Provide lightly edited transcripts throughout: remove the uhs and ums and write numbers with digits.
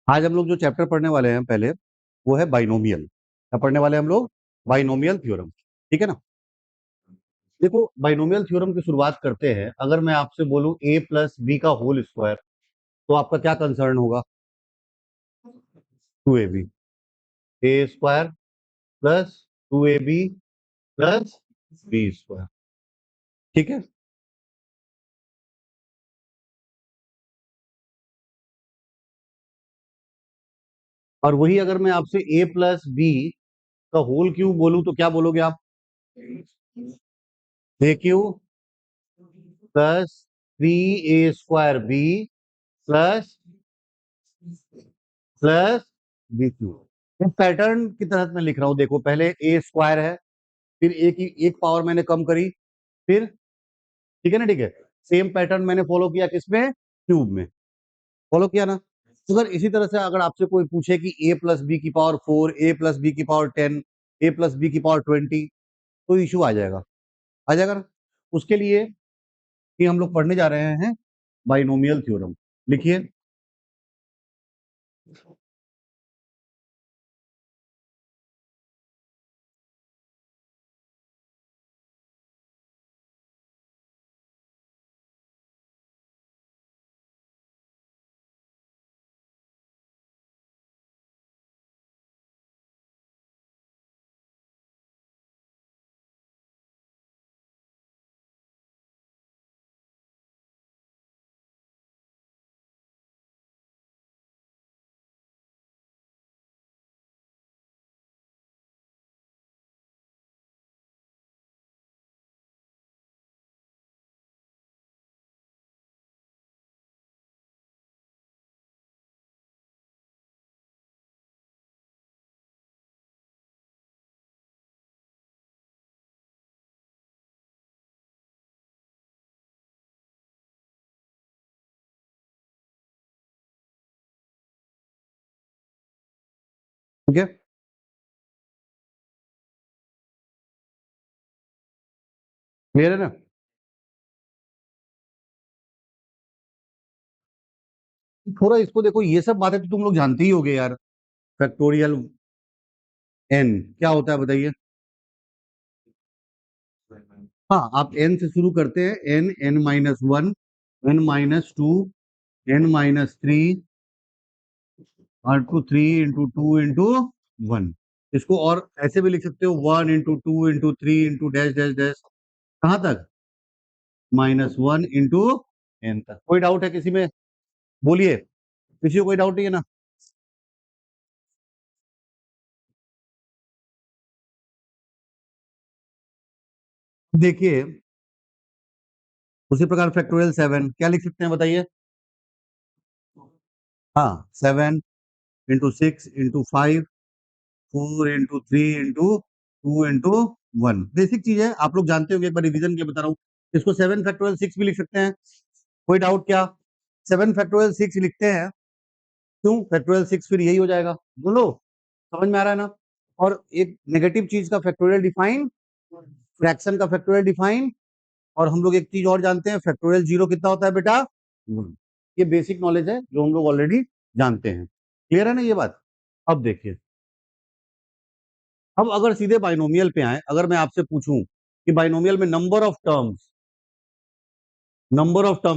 आज हम लोग जो चैप्टर पढ़ने वाले हैं पहले वो है बाइनोमियल। क्या पढ़ने वाले हैं हम लोग? Binomial theorem. ठीक है ना। देखो, बाइनोमियल थ्योरम की शुरुआत करते हैं। अगर मैं आपसे बोलूं a प्लस बी का होल स्क्वायर, तो आपका क्या कंसर्न होगा? 2ab, A square plus 2ab plus B square. ठीक है। और वही अगर मैं आपसे a प्लस बी का होल क्यूब बोलूं तो क्या बोलोगे आप? A cube plus 3a² B plus plus B cube. एक पैटर्न की तरह मैं लिख रहा हूं। देखो, पहले ए स्क्वायर है, फिर ए की एक पावर मैंने कम करी, फिर ठीक है ना। ठीक है। सेम पैटर्न मैंने फॉलो किया किसमें? क्यूब में। फॉलो किया ना। अगर इसी तरह से अगर आपसे कोई पूछे कि a प्लस बी की पावर 4, a प्लस बी की पावर 10, a प्लस बी की पावर 20, तो इशू आ जाएगा। आ जाएगा ना। उसके लिए कि हम लोग पढ़ने जा रहे हैं बाइनोमियल थ्योरम। लिखिए। ठीक है। क्लियर है ना। थोड़ा इसको देखो, ये सब बातें तो तुम लोग जानते ही होगे यार। फैक्टोरियल एन क्या होता है बताइए? हाँ, आप एन से शुरू करते हैं। एन, n-1, n-2, n-3, और टू 3 इंटू 2 इंटू 1। इसको और ऐसे भी लिख सकते हो, 1 into 2 into 3 into dash dash dash. कहाँ तक? -1 इंटू एन तक। कोई डाउट है किसी में? बोलिए, किसी को कोई डाउट नहीं है ना? देखिए, उसी प्रकार फैक्टोरियल 7 क्या लिख सकते हैं बताइए? हाँ, 7 into 6 into 5, 4 into 3 into 2 into 1। Basic चीज है, आप लोग जानते होंगे। एक बार रिवीजन के बता रहा हूँ। इसको 7 फैक्टोरियल 6 भी लिख सकते हैं। कोई डाउट क्या? 7 फैक्टोरियल 6 लिखते हैं। क्यों फैक्टोरियल 6? फिर यही हो जाएगा। बोलो, समझ में आ रहा है ना। और एक नेगेटिव चीज का फैक्टोरियल डिफाइन, फ्रैक्शन का फैक्टोरियल डिफाइन। और हम लोग एक चीज और जानते हैं, फैक्टोरियल 0 कितना होता है बेटा? 1। ये बेसिक नॉलेज है जो हम लोग ऑलरेडी जानते हैं। क्लियर है ना ये बात? अब देखिए, अब अगर सीधे बाइनोमियल पे आए, अगर मैं आपसे पूछूं कि बाइनोमियल में नंबर ऑफ टर्म्स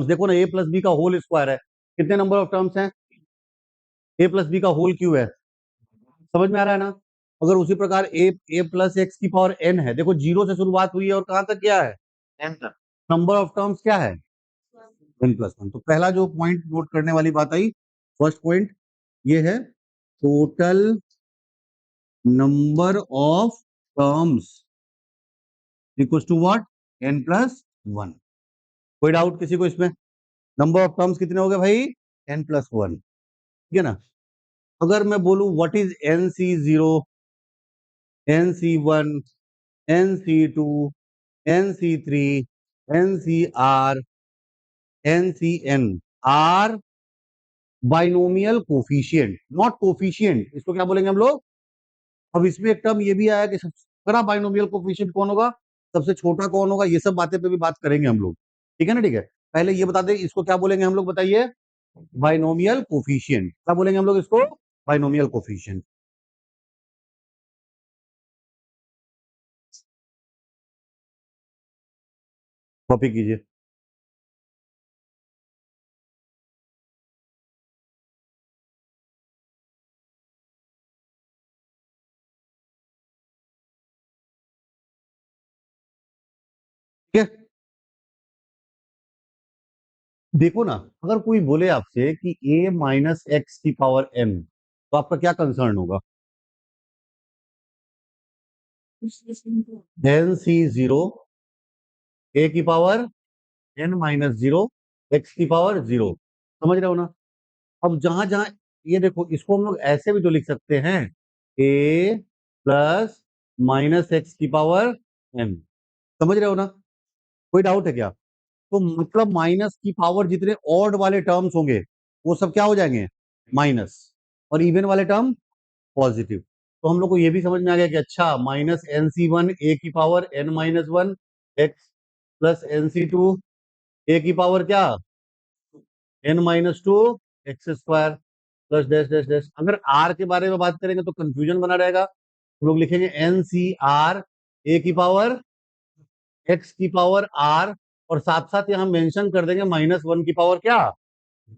देखो ना, ए प्लस बी का होल स्क्वायर है। कितने नंबर ऑफ टर्म्स हैं? ए प्लस बी का होल क्यूब है। समझ में आ रहा है ना। अगर उसी प्रकार ए प्लस एक्स की पावर एन है, देखो जीरो से शुरुआत हुई है और कहां तक क्या है? एन तक। नंबर ऑफ टर्म्स क्या है? n+1। तो पहला जो पॉइंट नोट करने वाली बात आई, फर्स्ट पॉइंट ये है, total number of terms equal to what? n+1। कोई डाउट किसी को इसमें? नंबर ऑफ टर्म्स कितने हो गए भाई? n+1। ठीक है ना। अगर मैं बोलूं what is nc0, nc1, nc2, nc3, ncr, ncn are binomial coefficient, not coefficient. इसको क्या बोलेंगे हम लोग? अब इसमें एक टर्म ये भी आया कि सबसे बड़ा बाइनोमियल कोफिशिएंट कौन होगा, सबसे छोटा कौन होगा। ये सब बातें पे भी बात करेंगे हम लोग। ठीक है ना। ठीक है, पहले ये बता दें इसको क्या बोलेंगे हम लोग, बताइए? Binomial coefficient. क्या बोलेंगे हम लोग इसको? Binomial coefficient. कॉपी कीजिए। ठीक है, देखो ना, अगर कोई बोले आपसे कि a माइनस एक्स की पावर n, तो आपका क्या कंसर्न होगा? एन सी जीरो, ए की power n minus zero, X की पावर जीरो। समझ रहे हो ना? अब जहां जहां, ये देखो, इसको हम लोग ऐसे भी तो लिख सकते हैं, a प्लस माइनस एक्स की पावर n। समझ रहे हो ना? कोई डाउट है क्या? तो मतलब माइनस की पावर जितने ऑड वाले टर्म्स होंगे वो सब क्या हो जाएंगे? माइनस। और इवन वाले टर्म पॉजिटिव। तो हम लोग को ये भी समझ में आ गया कि अच्छा, minus N C one A की power n minus one X plus N C two A की पावर क्या? n minus two X square plus dash dash dash. अगर r के बारे में बात करेंगे तो कंफ्यूजन बना रहेगा। हम लोग लिखेंगे एन सी आर ए की पावर एक्स की पावर r, और साथ साथ यहां मेंशन कर देंगे माइनस वन की पावर क्या?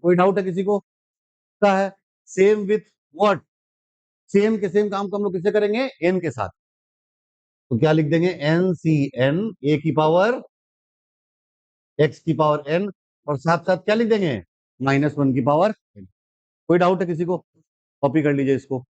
कोई डाउट है किसी को? क्या है? Same with what? सेम के सेम काम को हम लोग किससे करेंगे? n के साथ। तो क्या लिख देंगे? एन सी एन ए की पावर एक्स की पावर n, और साथ साथ क्या लिख देंगे? माइनस वन की पावर n। कोई डाउट है किसी को? कॉपी कर लीजिए इसको।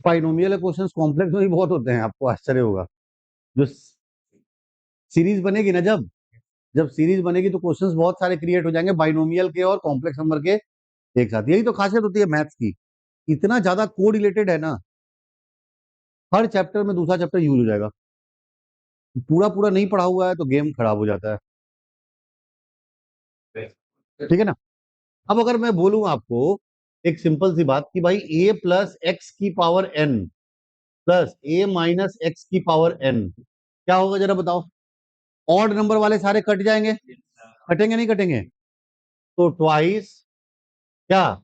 बाइनोमियल क्वेश्चंस कॉम्प्लेक्स में भी बहुत होते हैं, आपको आश्चर्य होगा। जो सीरीज बनेगी ना, जब जब सीरीज बनेगी तो क्वेश्चंस बहुत सारे क्रिएट हो जाएंगे, बाइनोमियल के और कॉम्प्लेक्स नंबर के एक साथ। यही तो खासियत होती है मैथ्स की, इतना ज्यादा को रिलेटेड है ना। हर चैप्टर में दूसरा चैप्टर यूज हो जाएगा। पूरा पूरा नहीं पढ़ा हुआ है तो गेम खराब हो जाता है। ठीक है ना? अब अगर मैं बोलूं आपको एक सिंपल सी बात कि भाई a प्लस एक्स की power n plus a minus x की पावर n, क्या होगा जरा बताओ? ऑड नंबर वाले सारे कट जाएंगे, कटेंगे नहीं कटेंगे? तो ट्वाइस क्या?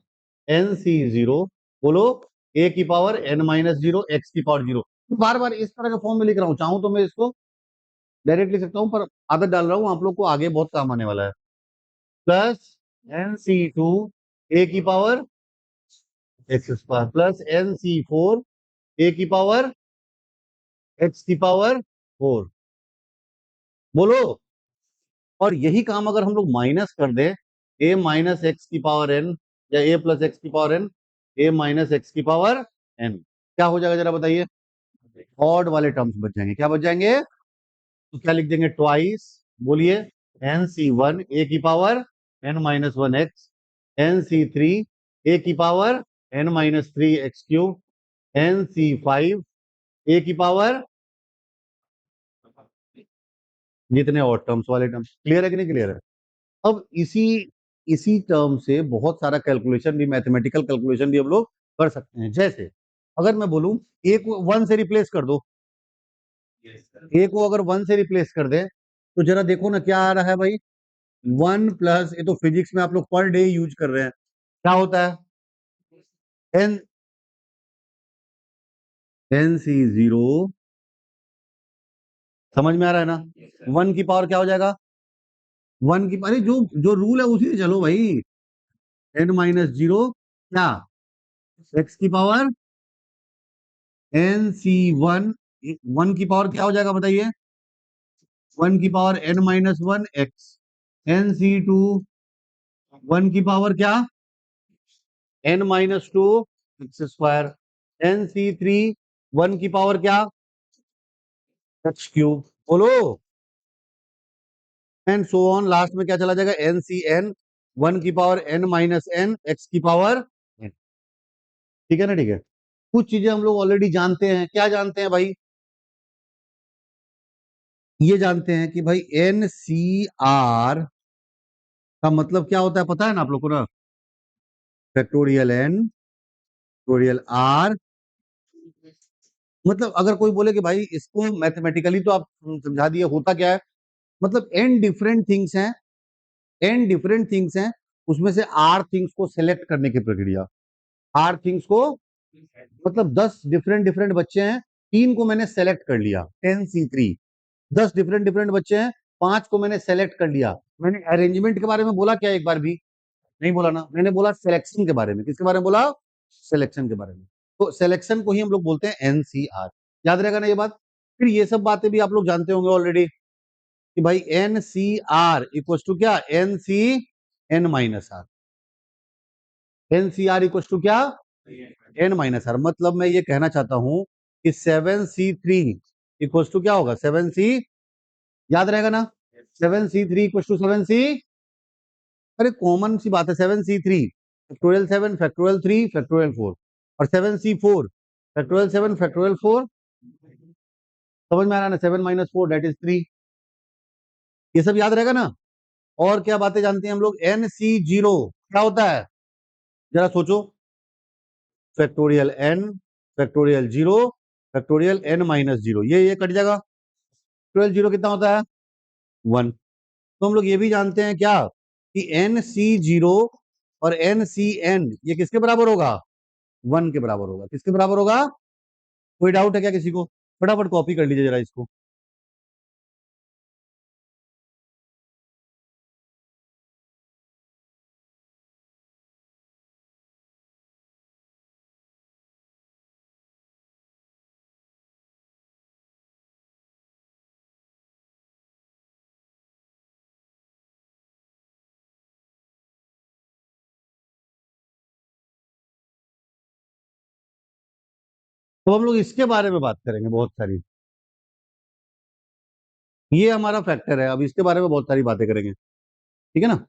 एन सी जीरो, बोलो, ए की power n minus zero X की पावर जीरो। बार बार इस तरह का फॉर्म में लिख रहा हूं, चाहूं तो मैं इसको डायरेक्ट लिख सकता हूं, पर आदत डाल रहा हूं, आप लोग को आगे बहुत काम आने वाला है। Plus N C two A की power X square plus N C four A की पावर एक्स की पावर फोर। बोलो। और यही काम अगर हम लोग माइनस कर दें, ए माइनस एक्स की पावर एन, या ए प्लस एक्स की पावर एन, ए माइनस एक्स की पावर एन, क्या हो जाएगा जरा बताइए? ऑड वाले टर्म्स बच जाएंगे। क्या बच जाएंगे? तो क्या लिख देंगे? ट्वाइस, बोलिए, एन सी वन ए की power N minus one X, N C three A की power N minus three X cube, N C five A की पावर, जितने और टर्म्स वाले टर्म्स। क्लियर है कि नहीं क्लियर है? अब इसी इसी टर्म से बहुत सारा कैलकुलेशन भी, मैथमेटिकल कैलकुलेशन भी हम लोग कर सकते हैं। जैसे अगर मैं बोलूं ए को वन से रिप्लेस कर दो, ए को अगर वन से रिप्लेस कर दे तो जरा देखो ना क्या आ रहा है भाई? वन प्लस, ये तो फिजिक्स में आप लोग पर डे यूज कर रहे हैं, क्या होता है? N N C zero. समझ में आ रहा है ना? वन की पावर क्या हो जाएगा? वन की, अरे जो जो रूल है उसी से चलो भाई। एन माइनस जीरो क्या? एक्स की power N C one, one की पावर क्या हो जाएगा बताइए? वन की power N minus one X, N C two one की पावर क्या? N minus two X square, N C three one की पावर क्या? X cube. बोलो। एंड सो ऑन, लास्ट में क्या चला जाएगा, एन सी एन, 1 की पावर n - n x की पावर n। ठीक है ना, ठीक है। कुछ चीजें हम लोग ऑलरेडी जानते हैं, क्या जानते हैं भाई, ये जानते हैं कि भाई एन सी आर का मतलब क्या होता है, पता है ना आप लोग को ना, फैक्टोरियल एन फैक्टोरियल आर। मतलब अगर कोई बोले कि भाई इसको मैथमेटिकली तो आप समझा दिए, होता क्या है, मतलब एन डिफरेंट थिंग्स हैं, एन डिफरेंट थिंग्स हैं, उसमें से आर थिंग्स को सिलेक्ट करने की प्रक्रिया। आर थिंग्स को, मतलब 10 डिफरेंट डिफरेंट बच्चे हैं, 3 को मैंने सेलेक्ट कर लिया, 10C3। 10 डिफरेंट डिफरेंट बच्चे हैं, 5 को मैंने सेलेक्ट कर लिया। मैंने अरेंजमेंट के बारे में बोला क्या एक बार भी? नहीं बोला ना, मैंने बोला सिलेक्शन के बारे में। किसके बारे में बोला? सिलेक्शन के बारे में। तो सिलेक्शन को ही हम लोग बोलते हैं एनसीआर। याद रहेगा ना ये बात? फिर ये सब बातें भी आप लोग जानते होंगे ऑलरेडी कि भाई N C R equal to क्या, N C N minus R. N C R equal to क्या, एन माइनस आर। मतलब मैं ये कहना चाहता हूं कि 7C3 इक्वल टू क्या होगा, 7C, याद रहेगा ना, 7C3 इक्वल टू 7C, अरे कॉमन सी बात है, 7C3 फैक्टोरियल 7 फैक्टोरियल 3 फैक्टोरियल 4, और 7C4 फैक्टोरियल 7 फैक्टोरियल 4। समझ में आ रहा है ना, 7 - 4 दैट इज 3। ये सब याद रहेगा ना। और क्या बातें जानते हैं हम लोग, NC0 क्या होता है, जरा सोचो, factorial n factorial 0 factorial n - 0, ये कट जाएगा। फैक्टोरियल 0 कितना होता है, 1। तो हम लोग ये भी जानते हैं क्या, कि NC0 और NCN ये किसके बराबर होगा, 1 के बराबर होगा। किसके बराबर होगा? कोई डाउट है क्या किसी को? फटाफट कॉपी कर लीजिए जरा इसको। तो हम लोग इसके बारे में बात करेंगे बहुत सारी। ये हमारा फैक्टर है, अब इसके बारे में बहुत सारी बातें करेंगे, ठीक है ना।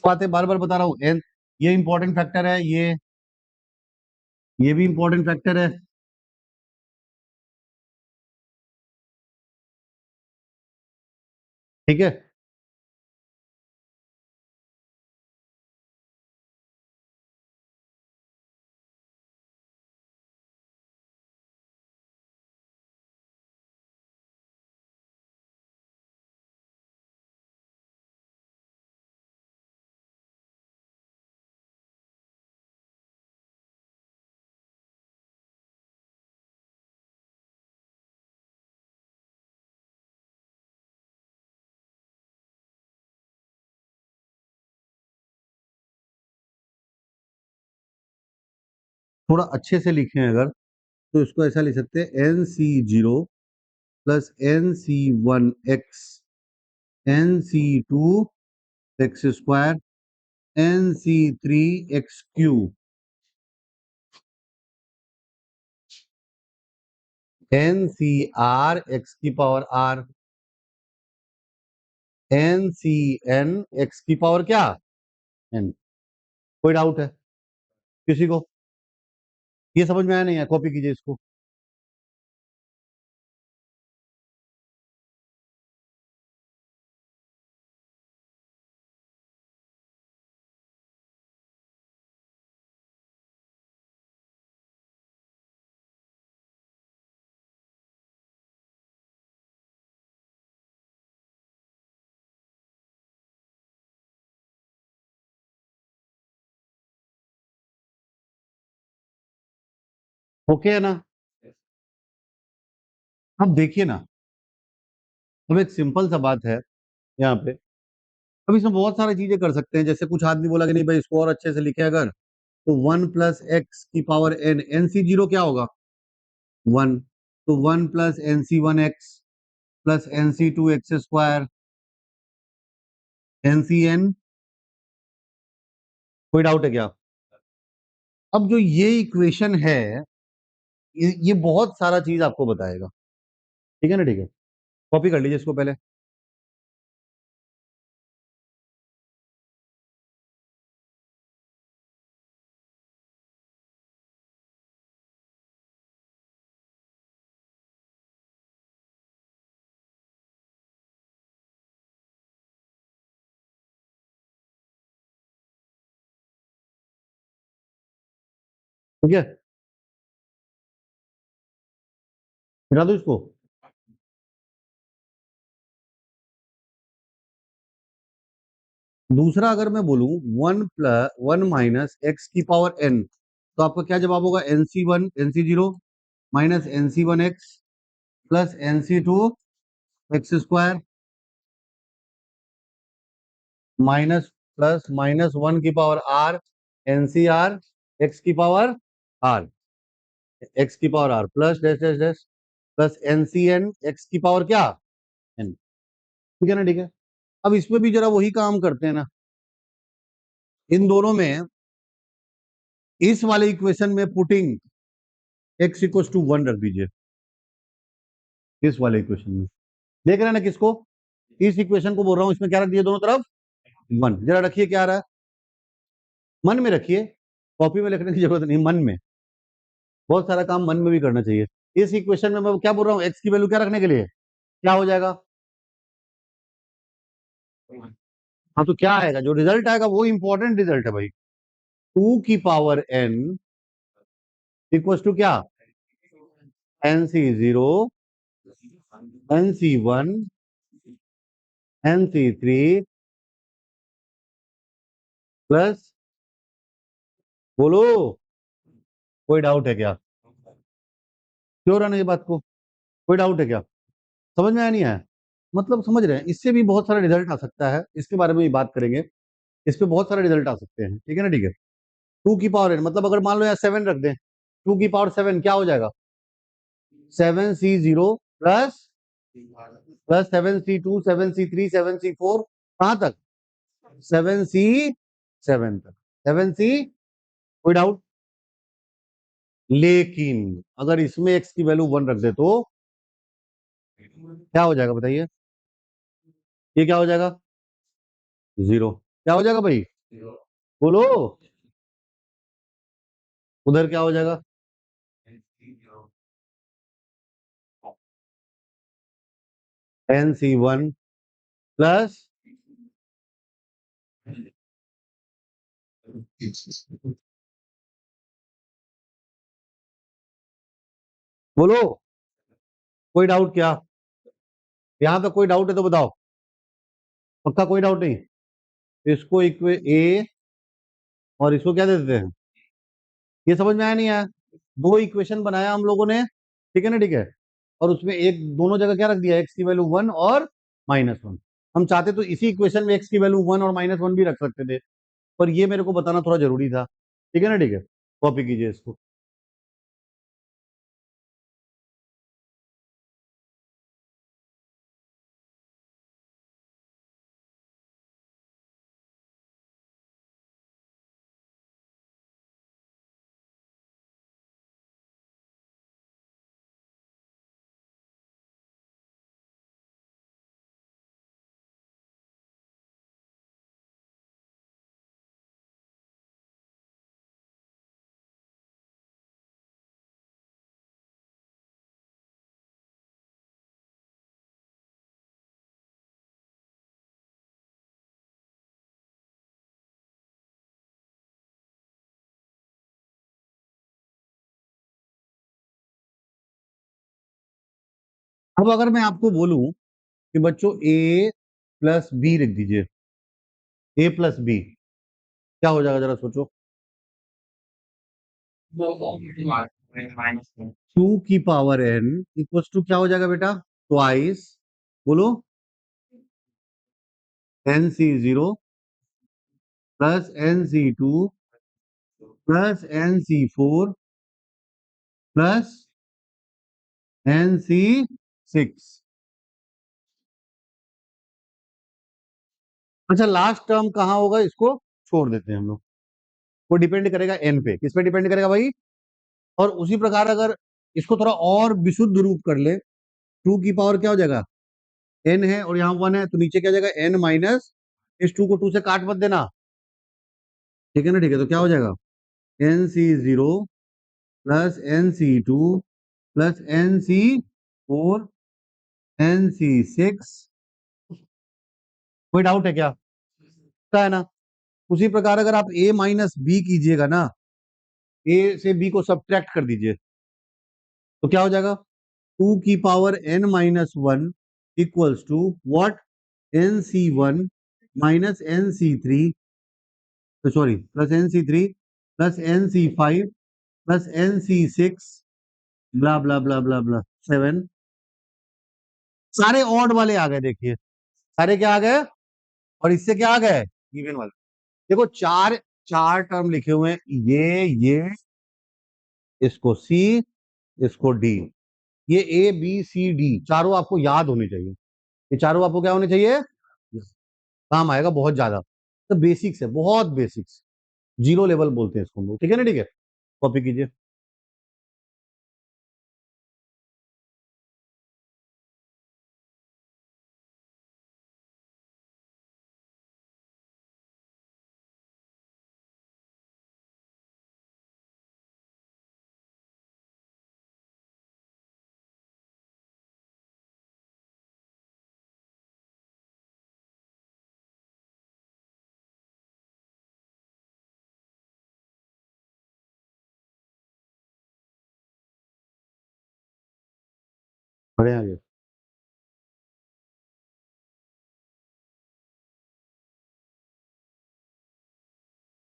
बातें बार बार बता रहा हूँ, एन, ये इंपॉर्टेंट फैक्टर है, ये भी इंपॉर्टेंट फैक्टर है, ठीक है। थोड़ा अच्छे से लिखें अगर, तो इसको ऐसा लिख सकते हैं, NC0 + NC1 x NC2 x² NC3 x³ NCR x⁻r NCN x⁻, क्या, n। कोई डाउट है किसी को? ये समझ में आया नहीं है, कॉपी कीजिए इसको। ओके है ना। अब देखिए ना, अब एक सिंपल सा बात है यहाँ पे, अब इसमें बहुत सारी चीजें कर सकते हैं, जैसे कुछ आदमी बोला कि नहीं भाई इसको और अच्छे से लिखे अगर, तो 1 + x⁻n, NC0 क्या होगा 1, तो 1 + NC1x +NC2x², NCN, कोई डाउट है क्या? अब जो ये इक्वेशन है, ये बहुत सारा चीज आपको बताएगा, ठीक है ना, ठीक है, कॉपी कर लीजिए इसको पहले। ठीक है, मिटा दो इसको। दूसरा अगर मैं बोलूं 1 - 1 - x⁻n, तो आपका क्या जवाब होगा, NC0 -NC1x +NC2x² minus plus -1 NCR x⁻r plus dash dash dash plus NCN x⁻, क्या n, ठीक है ना, ठीक है। अब इसमें भी जरा वही काम करते हैं ना, इन दोनों में, इस वाले इक्वेशन में पुटिंग x = 1 रख दीजिए, इस वाले इक्वेशन में देख रहे हैं ना किसको, इस इक्वेशन को बोल रहा हूं, इसमें क्या रख दिया दोनों तरफ 1, जरा रखिए क्या आ रहा है, मन में रखिए, कॉपी में लिखने की जरूरत नहीं, मन में, बहुत सारा काम मन में भी करना चाहिए। इस इक्वेशन में मैं क्या बोल रहा हूँ, x की वैल्यू क्या रखने के लिए, क्या हो जाएगा, हाँ तो क्या आएगा, जो रिजल्ट आएगा वो इंपॉर्टेंट रिजल्ट है भाई, 2n = क्या, NC0 NC1 NC3 प्लस, बोलो, कोई डाउट है क्या, क्यों रहना ये बात को, कोई डाउट है क्या, समझ में आया नहीं आया, मतलब समझ रहे हैं, इससे भी बहुत सारा रिजल्ट आ सकता है, इसके बारे में भी बात करेंगे, इस पे बहुत सारे रिजल्ट आ सकते हैं, ठीक है ना, ठीक है। 2n मतलब अगर मान लो यार 7 रख दें, 2 7 क्या हो जाएगा, 7C0 plus plus 7C2 7C3 7C4, कहां तक, 7C7 तक, 7C, कोई डाउट, लेकिन अगर इसमें x की वैल्यू 1 रख दे तो क्या हो जाएगा बताइए, ये क्या हो जाएगा, 0, क्या हो जाएगा भाई, बोलो, उधर क्या हो जाएगा, NC1 प्लस, बोलो, कोई डाउट क्या, यहां पे कोई डाउट है तो बताओ, पक्का कोई डाउट नहीं, इसको इक्वे ए और इसको क्या दे देते हैं, ये समझ में आया नहीं आया, दो इक्वेशन बनाया हम लोगों ने, ठीक है ना, ठीक है, और उसमें एक दोनों जगह क्या रख दिया, एक्स की वैल्यू 1 और -1, हम चाहते तो इसी इक्वेशन में एक्स की वैल्यू 1 और -1 भी रख सकते थे, पर ये मेरे को बताना थोड़ा जरूरी था, ठीक है ना, ठीक है, कॉपी कीजिए इसको। अब अगर मैं आपको बोलूं कि बच्चों A + B लिख दीजिए, A + B क्या हो जाएगा, जरा सोचो, 2n = क्या हो जाएगा बेटा, ट्वाइस, बोलो, NC0 plus NC2 plus NC4 plus NC6। अच्छा, लास्ट टर्म कहाँ होगा इसको छोड़ देते हैं हम लोग। वो डिपेंड करेगा एन पे। किस पे डिपेंड करेगा भाई? और उसी प्रकार अगर इसको थोड़ा और विशुद्ध रूप कर ले, टू की पावर क्या हो जाएगा? एन है और यहाँ वन है, तो नीचे क्या हो जाएगा? एन माइनस, इस टू को टू से काट मत देना, ठीक है ना? ठीक है, तो क्या हो जाएगा? NC0 plus NC2 plus NC4 NC6। कोई डाउट है क्या? क्या है ना? उसी प्रकार अगर आप ए माइनस बी कीजिएगा ना, ए से बी को सब्ट्रैक्ट कर दीजिए, तो क्या हो जाएगा? टू की power N minus one equals to what? NC1 minus NC3, sorry, plus NC3 plus NC5 plus NC6 blah blah blah blah blah 7। सारे ऑड वाले आ गए, देखिए सारे क्या आ गए, और इससे क्या आ गए? इवन वाले। देखो चार चार टर्म लिखे हुए हैं, ये इसको सी, इसको डी, ये ABCD चारों आपको याद होने चाहिए। ये चारों आपको क्या होने चाहिए? काम आएगा बहुत ज्यादा। तो बेसिक्स है, बहुत बेसिक्स, जीरो लेवल बोलते हैं इसको हम लोग, ठीक है ना? ठीक है, कॉपी कीजिए। बढ़िया आगे।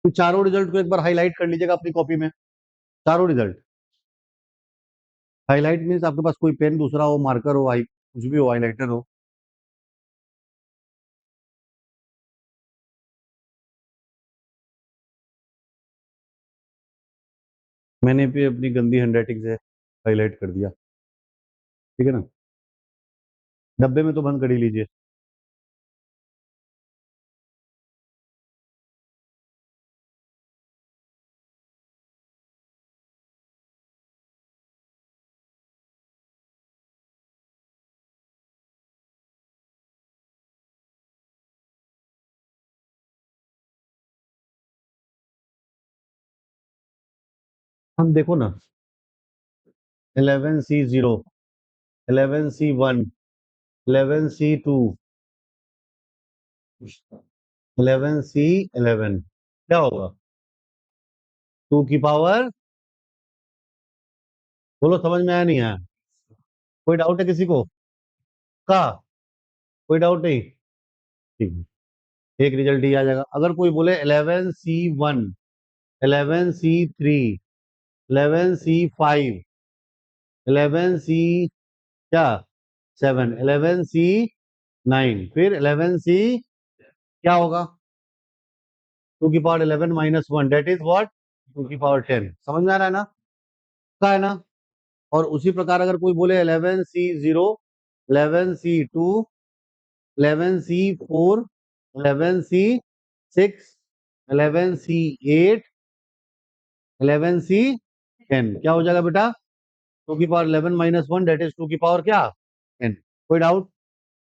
तो चारों रिजल्ट को एक बार हाईलाइट कर लीजिएगा अपनी कॉपी में, चारों रिजल्ट। हाईलाइट मीन्स आपके पास कोई पेन दूसरा हो, मार्कर हो, आई कुछ भी हो, हाईलाइटर हो। मैंने भी अपनी गंदी हैंडराइटिंग से हाईलाइट कर दिया, ठीक है ना? डब्बे में तो बंद कर ही लीजिए। हम देखो ना, 11C0, 11C1, 11C2, 11C11, क्या होगा? टू की पावर, बोलो समझ में आया नहीं आया? कोई डाउट है किसी को? का कोई डाउट नहीं? ठीक है, एक रिजल्ट ही आ जाएगा। अगर कोई बोले 11C1, 11C3, 11C5, 11C क्या 7, 11C9, फिर 11C क्या होगा? टू की power 11 minus one, that is what? Two की पावर 10। समझ में आ रहा है ना? का है ना? और उसी प्रकार अगर कोई बोले 11C0, 11C2, 11C4, 11C6, 11C8, 11C10, क्या हो जाएगा बेटा? टू की power 11 minus one, that is two की पावर क्या? 10। कोई डाउट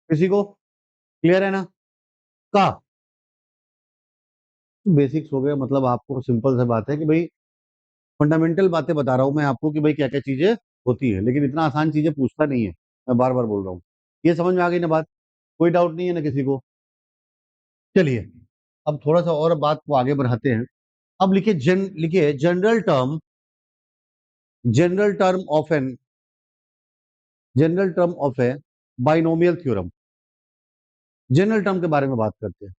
किसी को? क्लियर है ना? का बेसिक्स हो गया, मतलब आपको सिंपल सा बात है कि भाई फंडामेंटल बातें बता रहा हूं मैं आपको कि भाई क्या क्या चीजें होती है, लेकिन इतना आसान चीजें पूछता नहीं है, मैं बार बार बोल रहा हूँ। ये समझ में आ गई ना बात? कोई डाउट नहीं है ना किसी को? चलिए, अब थोड़ा सा और बात को आगे बढ़ाते हैं। अब लिखिए general term of an general term of a binomial theorem. General term के बारे में बात करते हैं।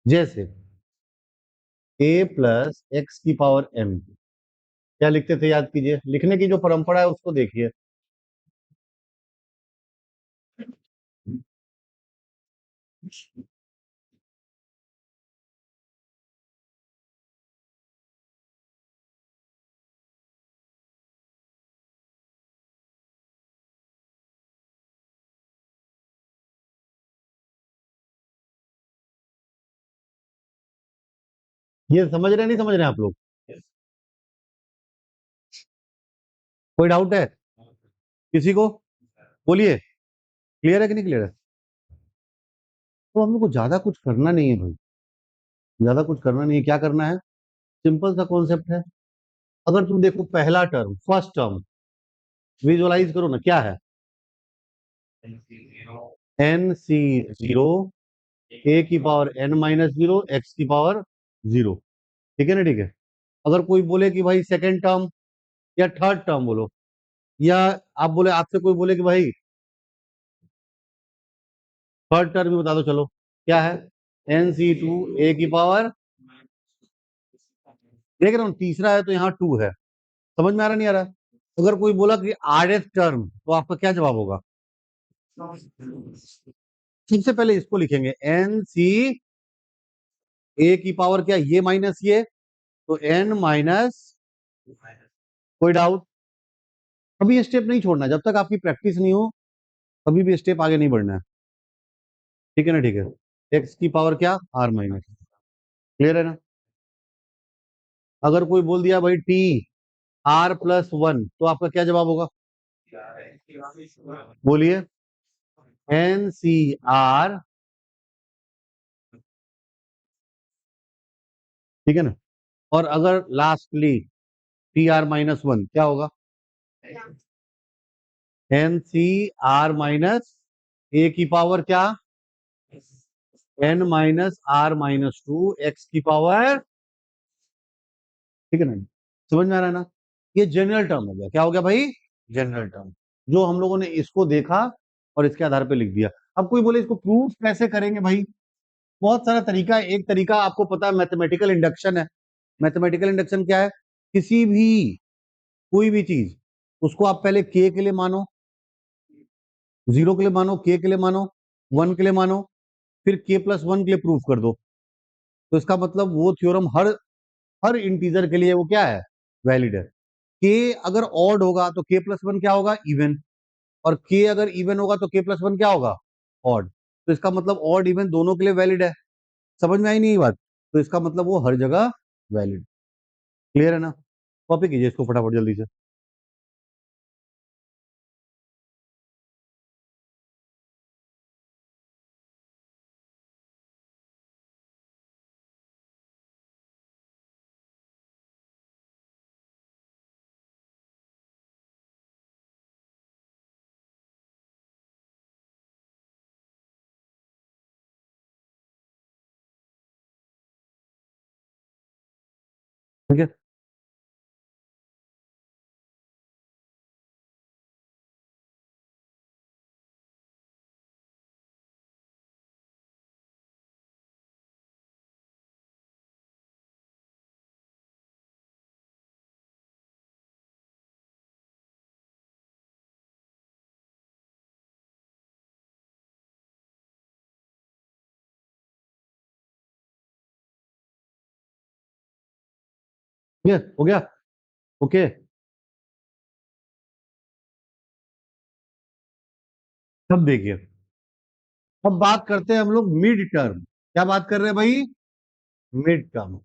जैसे a प्लस एक्स की पावर m, क्या लिखते थे? याद कीजिए, लिखने की जो परंपरा है उसको देखिए। ये समझ रहे नहीं समझ रहे आप लोग? कोई डाउट है किसी को? बोलिए। क्लियर है कि नहीं क्लियर है? तो हम लोग को ज्यादा कुछ करना नहीं है भाई, ज्यादा कुछ करना नहीं है। क्या करना है? सिंपल सा कॉन्सेप्ट है। अगर तुम देखो पहला टर्म, फर्स्ट टर्म विजुअलाइज करो ना, क्या है? एन सी जीरो ए की power N minus zero X की पावर जीरो। ठीक है ना? ठीक है। अगर कोई बोले कि भाई सेकेंड टर्म या थर्ड टर्म बोलो, या आप बोले, आपसे कोई बोले कि भाई थर्ड टर्म भी बता दो, चलो क्या है? एन सी टू ए की पावर, देख रहा हूँ तीसरा है तो यहाँ टू है। समझ में आ रहा नहीं आ रहा? अगर कोई बोला कि आर एस टर्म, तो आपका क्या जवाब होगा? सबसे पहले इसको लिखेंगे, एन सी ए की पावर क्या, ये माइनस ये, तो एन माइनस। कोई डाउट? अभी ये स्टेप नहीं छोड़ना, जब तक आपकी प्रैक्टिस नहीं हो कभी भी स्टेप आगे नहीं बढ़ना है। ठीक है ना? ठीक है। एक्स की पावर क्या, आर माइनस। क्लियर है ना? अगर कोई बोल दिया भाई टी आर प्लस वन, तो आपका क्या जवाब होगा? बोलिए। N C R. ठीक है ना? और अगर lastly T R minus one, क्या होगा? N C R minus A की पावर क्या, N minus R minus two X की पावर। ठीक है ना? समझ में आ रहा है ना? ये जनरल टर्म हो गया। क्या हो गया भाई? General term. जो हम लोगों ने इसको देखा और इसके आधार पे लिख दिया। अब कोई बोले इसको प्रूफ कैसे करेंगे भाई? बहुत सारा तरीका है। एक तरीका आपको पता है, मैथमेटिकल इंडक्शन है। मैथमेटिकल इंडक्शन क्या है? किसी भी, कोई भी चीज, उसको आप पहले के के लिए मानो, जीरो के लिए मानो, के लिए मानो, वन के लिए मानो, फिर के प्लस वन के लिए प्रूफ कर दो। तो इसका मतलब वो थ्योरम हर हर इंटीजर के लिए वो क्या है, वैलिड है। के अगर ऑड होगा तो के प्लस वन क्या होगा, इवन। और के अगर इवन होगा तो के प्लस वन क्या होगा, ऑड। तो इसका मतलब ऑड इवन दोनों के लिए वैलिड है। समझ में आई नहीं ये बात? तो इसका मतलब वो हर जगह वैलिड। क्लियर है ना? कॉपी कीजिए इसको फटाफट जल्दी से। ठीक है। ठीक है, हो गया। ओके। अब देखिए, अब बात करते हैं हम लोग मिड टर्म। क्या बात कर रहे हैं भाई? Mid term.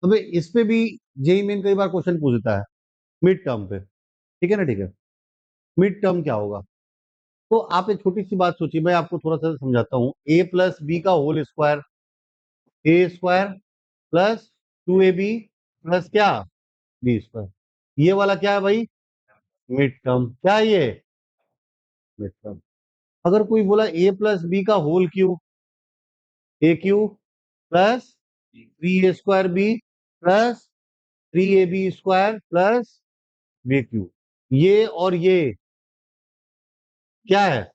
अबे इस पे भी जेई मेन कई बार क्वेश्चन पूछता है, मिड टर्म पे। ठीक है ना? ठीक है। मिड टर्म क्या होगा? तो आप एक छोटी सी बात सोचिए, मैं आपको थोड़ा सा समझाता हूँ। ए प्लस बी का whole square, A square plus two A B plus क्या, बी स्क्वायर। ये वाला क्या है भाई? Mid term. क्या है ये? Mid term. अगर कोई बोला ए प्लस बी का whole cube, A cube plus three A square B plus three A B square plus B cube, ये और ये क्या है?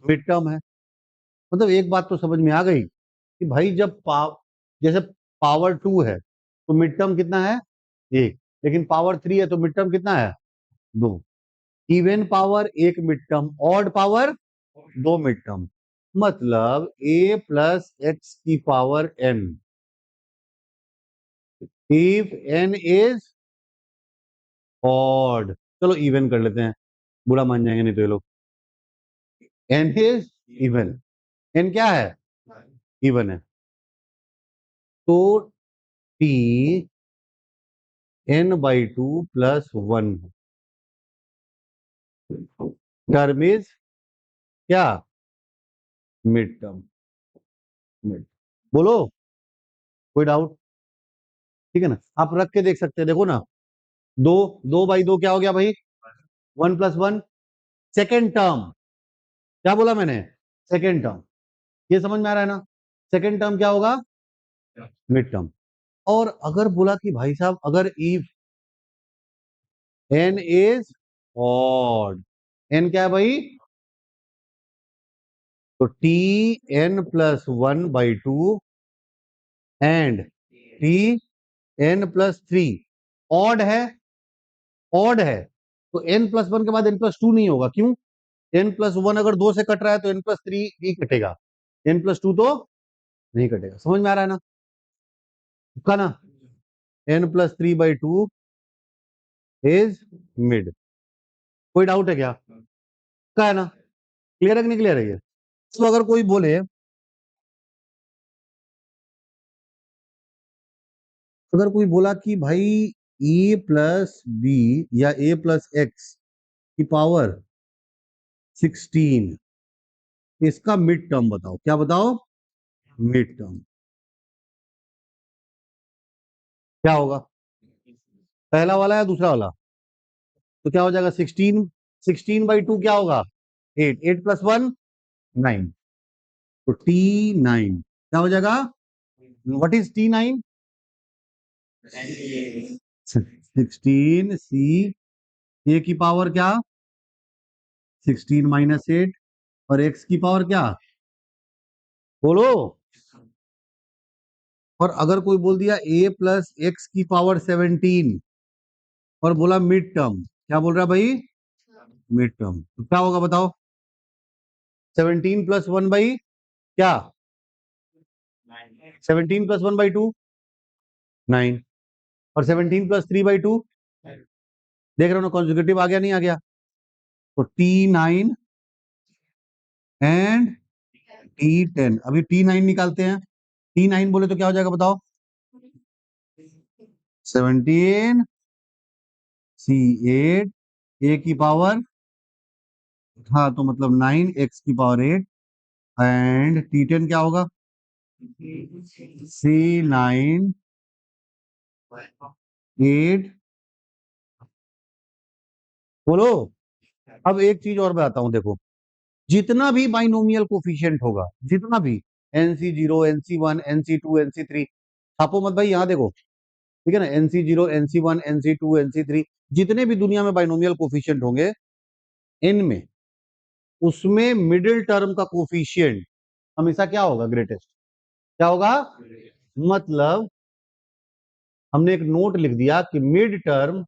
मिड टर्म है। मतलब एक बात तो समझ में आ गई कि भाई जब जैसे पावर टू है तो मिड टर्म कितना है, एक। लेकिन पावर थ्री है तो मिड टर्म कितना है, दो। इवन पावर एक मिड टर्म, ऑड पावर दो मिड टर्म। मतलब a प्लस एक्स की power n, if n is odd, चलो इवन कर लेते हैं, बुरा मान जाएंगे नहीं तो ये लोग, n इज इवन, n क्या है, इवन है, तो t n by two plus one term is क्या, मिड टर्म, मिड, बोलो कोई डाउट, ठीक है ना, आप रख के देख सकते हैं, देखो ना, दो, दो बाई दो क्या हो गया भाई, one plus one, second term, क्या बोला मैंने, सेकेंड टर्म, ये समझ में आ रहा है ना, सेकेंड टर्म क्या होगा, मिड टर्म। और अगर बोला कि भाई साहब अगर if n is odd, n क्या है भाई, तो t n plus one by two and t n plus three, odd है, ऑड है, तो n प्लस वन के बाद n प्लस टू नहीं होगा, क्यों, n प्लस वन अगर दो से कट रहा है तो n प्लस थ्री ही कटेगा, n प्लस टू तो नहीं कटेगा, समझ में आ रहा है ना, का ना, n plus three by two is mid, कोई डाउट है क्या, का है ना, क्लियर है कि नहीं क्लियर है ये, तो अगर कोई बोले, अगर कोई बोला कि भाई ए प्लस बी या ए प्लस एक्स की पावर 16, इसका मिड टर्म बताओ, क्या बताओ, मिड टर्म क्या होगा, पहला वाला या दूसरा वाला, तो क्या हो जाएगा 16, 16 बाई टू क्या होगा, eight, eight plus one, nine, तो टी नाइन क्या हो जाएगा, what is T nine, 16 C, A की पावर क्या, 16 माइनस एट, और एक्स की पावर क्या, बोलो, और अगर कोई बोल दिया ए प्लस एक्स की पावर 17 और बोला मिड टर्म, क्या बोल रहा है भाई, मिड टर्म, तो क्या होगा बताओ, 17 प्लस वन बाई क्या, 17 प्लस वन बाई टू, 9, और 17 प्लस थ्री बाई टू, देख रहे हो ना कॉन्जुगेटिव आ गया नहीं आ गया, तो T nine and T ten, अभी टी नाइन निकालते हैं, टी नाइन बोले तो क्या हो जाएगा बताओ, 17 सी एट, ए की पावर, हाँ तो मतलब 9 एक्स की पावर 8, एंड टी टेन क्या होगा, सी नाइन एट, बोलो, अब एक चीज और बताता हूं, देखो, जितना भी बाइनोमियल कोफिशिएंट होगा, जितना भी, N C zero, N C one, N C two, N C three, छापो मत भाई, यहाँ देखो, ठीक है ना, N C zero, N C one, N C two, N C three, जितने भी दुनिया में बाइनोमियल कोफिशिएंट होंगे, इनमें, उसमें मिडिल टर्म का कोफिशिएंट हमेशा क्या होगा, ग्रेटेस्ट, क्या होगा, मतलब हमने एक नोट लिख दिया कि mid term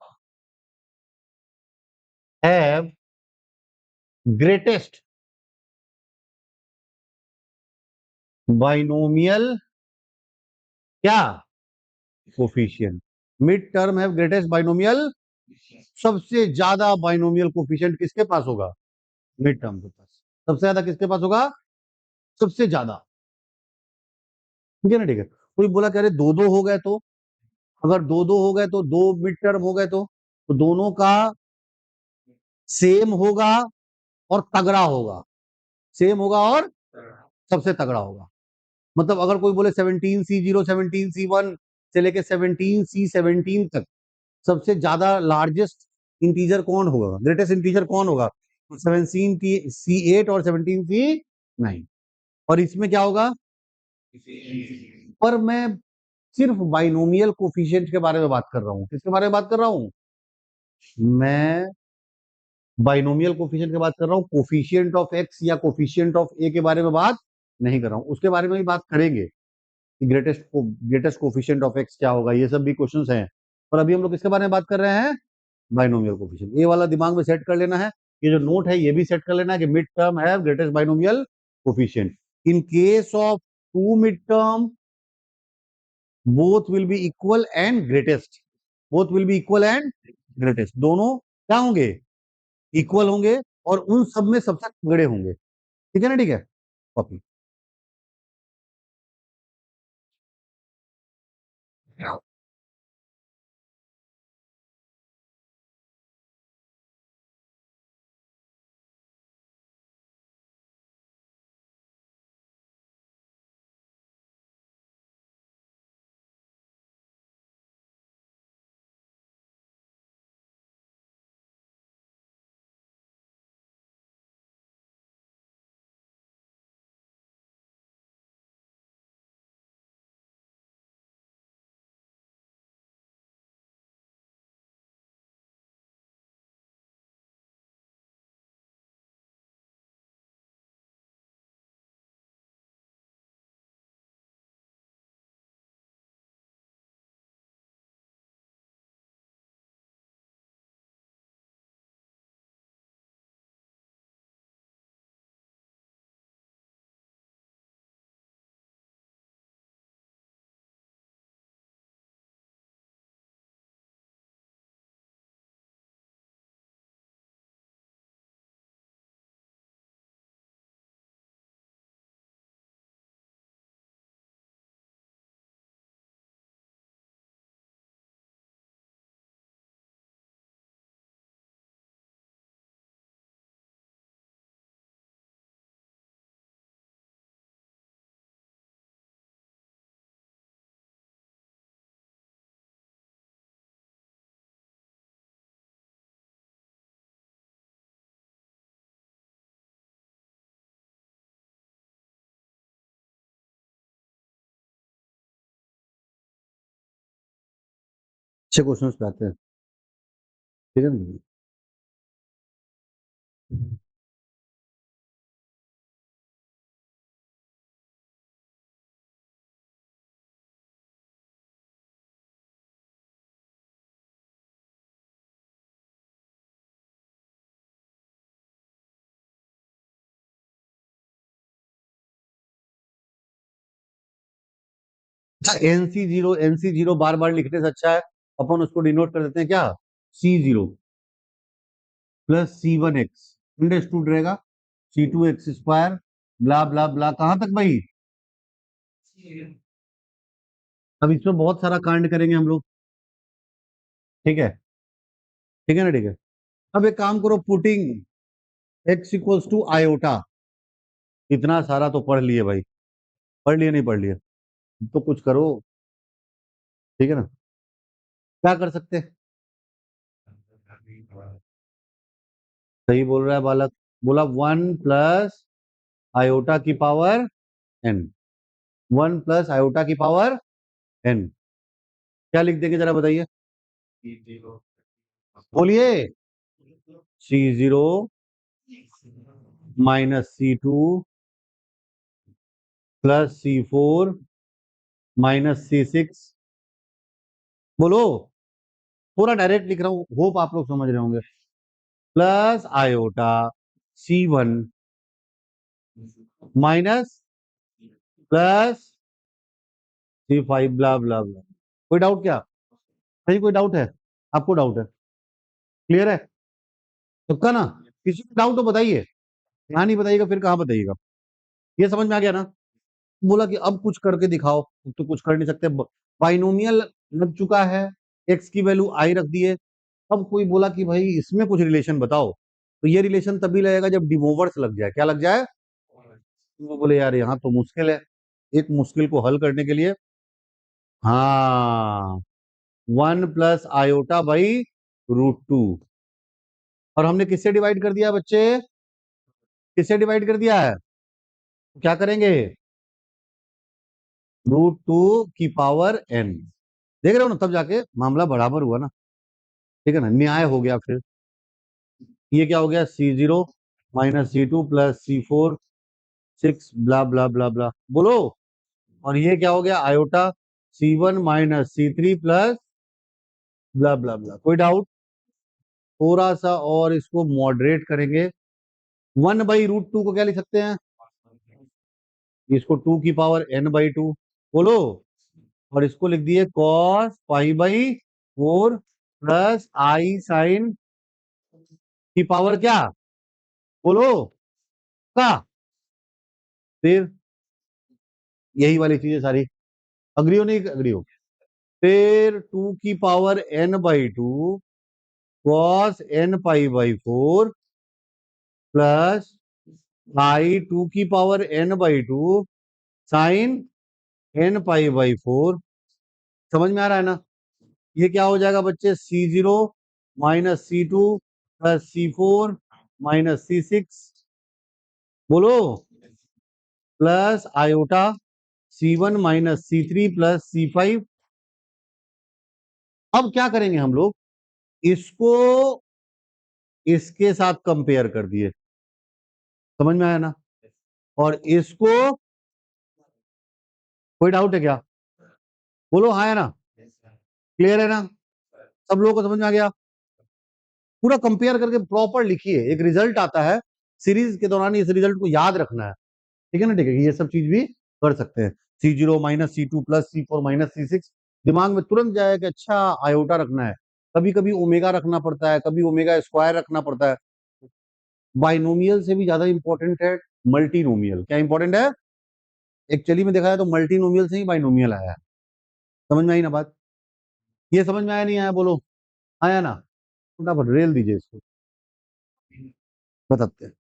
have greatest binomial क्या, coefficient, mid term have greatest binomial, सबसे ज्यादा बाइनोमियल कोफिशिएंट किसके पास होगा, मिड टर्म के पास, सबसे ज्यादा किसके पास होगा, सबसे ज्यादा, ठीक है ना, ठीक है, कोई बोला कह रहे दो दो हो गए तो, अगर दो दो हो गए तो, दो मिड टर्म हो गए तो दोनों का सेम होगा और तगड़ा होगा, सेम होगा और सबसे तगड़ा होगा, मतलब अगर कोई बोले 17C0, 17C1 से लेके 17C17 तक सबसे ज्यादा लार्जेस्ट इंटीजर कौन होगा, ग्रेटेस्ट इंटीजर कौन होगा, तो 17C8 और 17C9, और इसमें क्या होगा, पर मैं सिर्फ बाइनोमियल कोफिशिएंट के बारे में बात कर रहा हूं, किसके बारे में बात कर रहा हूं, मैं बाइनोमियल कोफिशिएंट की बात कर रहा हूँ, कोफिशिएंट ऑफ एक्स या कोफिशिएंट ऑफ ए के बारे में बात नहीं कर रहा हूँ, उसके बारे में भी बात करेंगे कि ग्रेटेस्ट कोफिशिएंट ऑफ एक्स क्या होगा, ये सब भी क्वेश्चंस हैं, पर अभी हम लोग किसके बारे में बात कर रहे हैं, बाइनोमियल कोफिशिएंट, ये वाला दिमाग में सेट कर लेना है, ये जो नोट है ये भी सेट कर लेना है कि मिड टर्म है greatest binomial coefficient, In case of two midterm, both will be equal and greatest. Both will be equal and greatest. दोनों क्या होंगे? इक्वल होंगे और उन सब में सबसे तगड़े होंगे. ठीक है ना? ठीक है. कॉपी. अच्छे क्वेश्चन पे आते हैं. ठीक है ना? NC0 बार बार लिखने से अच्छा है अपन उसको डिनोट कर देते हैं क्या? C0 प्लस C1x अंडरस्टूड रहेगा. C2x² ब्ला ब्ला ब्ला. कहां तक भाई? अब इसमें बहुत सारा कांड करेंगे हम लोग. ठीक है. ठीक है ना? ठीक है. अब एक काम करो, putting x equals to iota. इतना सारा तो पढ़ लिए भाई. पढ़ लिए नहीं पढ़ लिए? तो कुछ करो. ठीक है ना? क्या कर सकते हैं? सही बोल रहा है बालक. बोला 1 प्लस आयोटा की पावर n. 1 प्लस आयोटा की पावर n. क्या लिख देंगे जरा बताइए? बोलिए. C0 minus C2 plus C4 minus C6. बोलो. पूरा डायरेक्ट लिख रहा हूं, होप आप लोग समझ रहे होंगे. Plus iota C1 minus plus C5 ब्ला ब्ला ब्ला. कोई डाउट क्या? कहीं कोई डाउट है? आपको डाउट है? क्लियर है सबका ना? किसी को डाउट तो बताइए. यहाँ नहीं बताइएगा फिर कहाँ बताइएगा? ये समझ में आ गया ना? बोला कि अब कुछ करके दिखाओ. तो कुछ कर नहीं सकते. बाइनोमियल लग चुका है. एक्स की वैल्यू आई रख दी है. अब कोई बोला कि भाई इसमें कुछ रिलेशन बताओ. तो ये रिलेशन तभी लगेगा जब डिवोवर्स लग जाए. क्या लग जाए? वो बोले यार यहाँ तो मुश्किल है. एक मुश्किल को हल करने के लिए, हाँ, 1 प्लस आयोटा/√2. और हमने किससे डिवाइड कर दिया है बच्चे? किससे डिवाइड कर दिया है? क्या करेंगे? √2 की पावर n. देख रहे हो ना? तब जाके मामला बराबर हुआ ना. ठीक है ना? न्याय हो गया फिर. ये क्या हो गया? C0 minus C2 plus C4 6 ब्ला ब्ला ब्ला ब्ला. बोलो. और ये क्या हो गया? Iota C1 minus C3 plus blah blah blah. कोई डाउट? थोड़ा सा और इसको मॉडरेट करेंगे. 1/√2 को क्या लिख सकते हैं? इसको 2 की पावर n/2 बोलो, और इसको लिख दिए cos π/4 प्लस आई साइन की पावर क्या, बोलो, का। फिर यही वाली चीजें सारी, अग्री हो नहीं अग्री हो। फिर 2 की power n/2 cos n π/4 plus I 2 की पावर n/2 साइन n π/4। समझ में आ रहा है ना? ये क्या हो जाएगा बच्चे, C0 - C2 plus C4 - C6, बोलो, plus iota C1 - C3 plus C5। अब क्या करेंगे हम लोग, इसको इसके साथ कंपेयर कर दिए, समझ में आया ना? और इसको, कोई डाउट है क्या, बोलो हाँ है ना, क्लियर है ना, सब लोगों को समझ में आ गया? पूरा कंपेयर करके प्रॉपर लिखिए, एक रिजल्ट आता है सीरीज के दौरान, इस रिजल्ट को याद रखना है, ठीक है ना? ठीक है, ये सब चीज भी कर सकते हैं। C0 - C2 plus C4 - C6, दिमाग में तुरंत जाएगा कि अच्छा आयोटा रखना है, कभी कभी ओमेगा रखना पड़ता है, कभी ओमेगा स्क्वायर रखना पड़ता है। बाइनोमियल से भी ज्यादा इंपॉर्टेंट है मल्टीनोमियल। क्या इंपॉर्टेंट है? एक्चुअली में देखा जाए तो मल्टीनोमियल से ही बाइनोमियल आया है। समझ में आई ना बात? ये समझ में आया नहीं आया, बोलो, आया ना? फटाफट रेल दीजिए इसको, बताते हैं।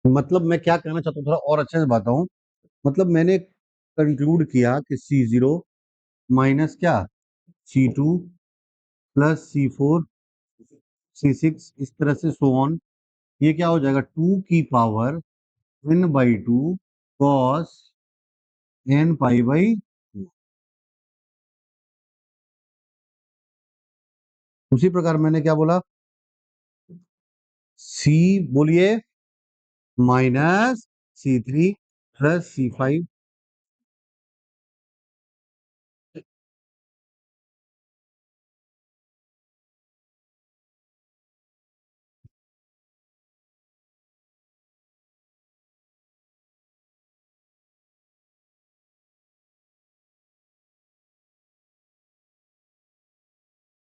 मतलब मैं क्या कहना चाहता हूँ, थोड़ा और अच्छे से बताऊं। मतलब मैंने कंक्लूड किया कि C0 माइनस क्या, C2 प्लस C4 C6, इस तरह से सो ऑन। ये क्या हो जाएगा, 2 की पावर n/2 कॉस n π/2। उसी प्रकार मैंने क्या बोला, C, बोलिए, -C3 प्लस C5।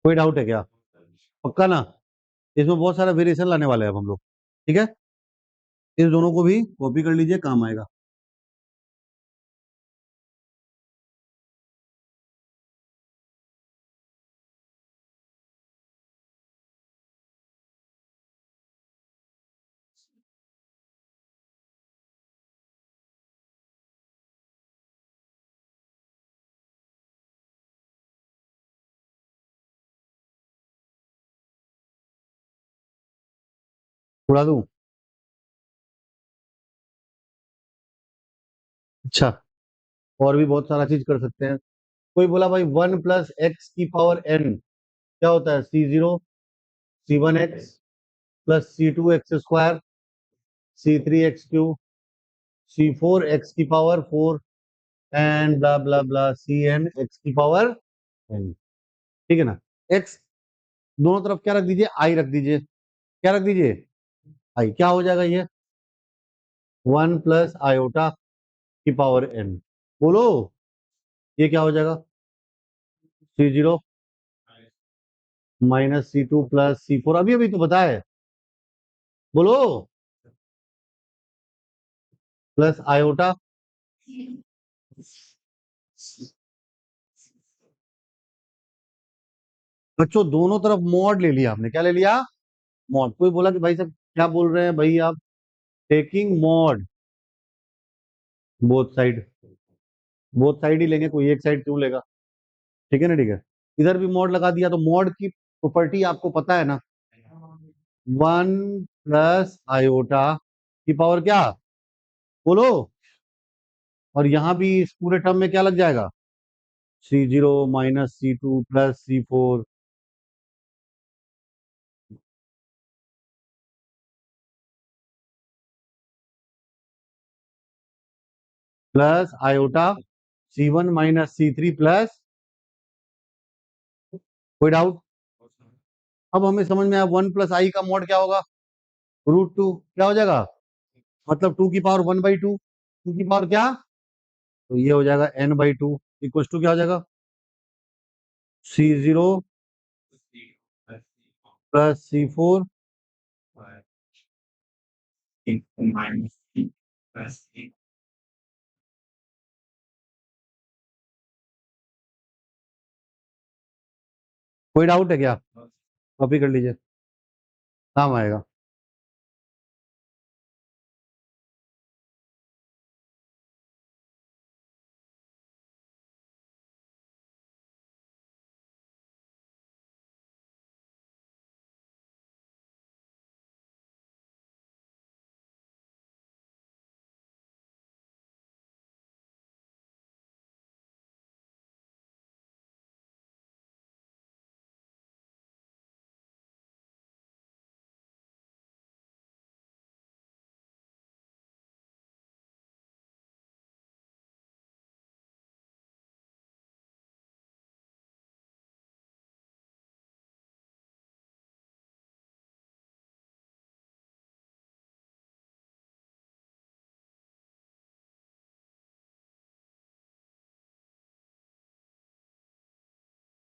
कोई डाउट है क्या, पक्का ना? इसमें बहुत सारा वेरिएशन लाने वाले हैं अब हम लोग, ठीक है? इस दोनों को भी कॉपी कर लीजिए, काम आएगा। उड़ा दूं? अच्छा, और भी बहुत सारा चीज कर सकते हैं। कोई बोला भाई 1 + x⁻n क्या होता है? C0 C1x +C2x², C3x³ C4x⁴ and blah blah blah CN x⁴n। ठीक है ना? x दोनों तरफ क्या रख दीजिए? आई रख दीजिए। क्या रख दीजिए? आई। क्या हो जाएगा ये? 1 + i⁻n। बोलो, ये क्या हो जाएगा? C0 -C2 + C4। अभी अभी तो बताए। बोलो, प्लस आयोटा। बच्चों दोनों तरफ मॉड ले लिया आपने। क्या ले लिया? मॉड। कोई बोला कि भाई साहब क्या बोल रहे हैं भाई आप? Taking mod both side. Both side ही लेंगे, कोई एक साइड क्यों लेगा? ठीक है ना? ठीक है। इधर भी मॉड लगा दिया, तो मॉड की प्रॉपर्टी आपको पता है ना? 1 + i की पावर क्या? बोलो। और यहां भी इस पूरे टर्म में क्या लग जाएगा? C0 -C2 + C4 plus iota C1 -C3 plus. कोई डाउट? अब हमें समझ में आया 1 + i का मॉड क्या होगा? √2। क्या हो जाएगा? मतलब 2 की पावर 1/2। 2 की पावर क्या? तो ये हो जाएगा n/2 इक्वल टू क्या हो जाएगा? C0 + C4। कोई डाउट है क्या? कॉपी कर लीजिए, काम आएगा।